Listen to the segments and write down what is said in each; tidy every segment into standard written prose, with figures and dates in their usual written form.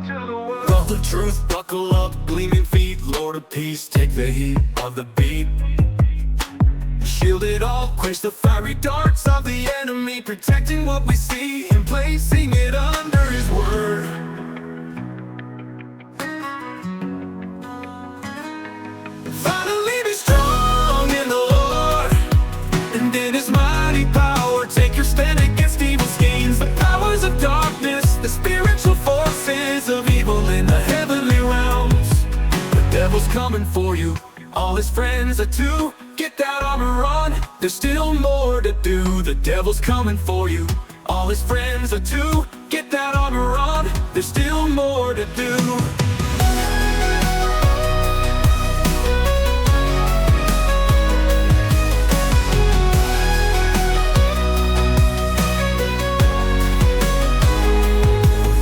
to the world. Love the truth, buckle up, gleaming feet. Lord of peace, take the heat of the beat. Shield it all, quench the fiery darts of the enemy, protecting what we see and placing it under his word. Finally be strong in the Lord and in his mighty power. Take your stand against evil schemes, the powers of darkness, the spiritual forces of evil in the heavenly realms. The devil's coming for you, all his friends are too. Get that armor on, there's still more to do. The devil's coming for you, all his friends are too. Get that armor on, there's still more to do.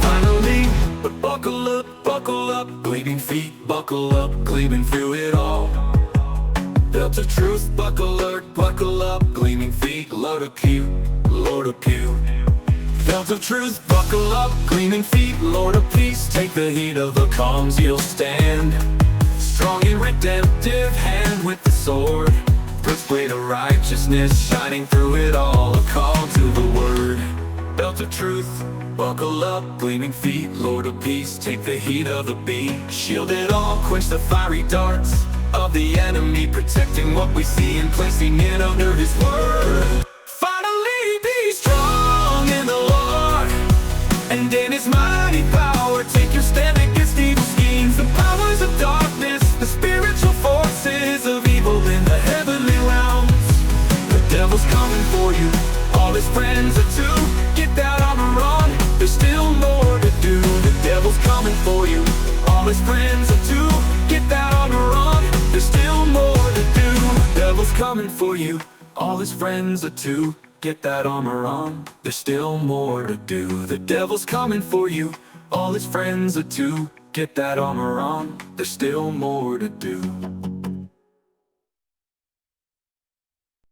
Finally, but buckle up, gleaming feet, buckle up, gleaming through it all. Belt of truth, buckle up, gleaming feet, Lord of pew, Lord of pew. Belt of truth, buckle up, gleaming feet, Lord of peace, take the heat of the calms, you'll stand. Strong and redemptive hand with the sword, breastplate of righteousness, shining through it all, a call to the word. Belt of truth, buckle up, gleaming feet, Lord of peace, take the heat of the beat. Shield it all, quench the fiery darts of the enemy, protecting what we see and placing it under his word. Finally be strong in the Lord and in his mighty power. Take your stand against evil schemes, the powers of darkness, the spiritual forces of evil in the heavenly realms. The devil's coming for you, all his friends are too. Get that armor on, there's still more to do. The devil's coming for you, all his friends are too. Get that armor on, there's still more to do. The devil's coming for you, all his friends are too. Get that armor on, there's still more to do. The devil's coming for you, all his friends are too. Get that armor on, there's still more to do.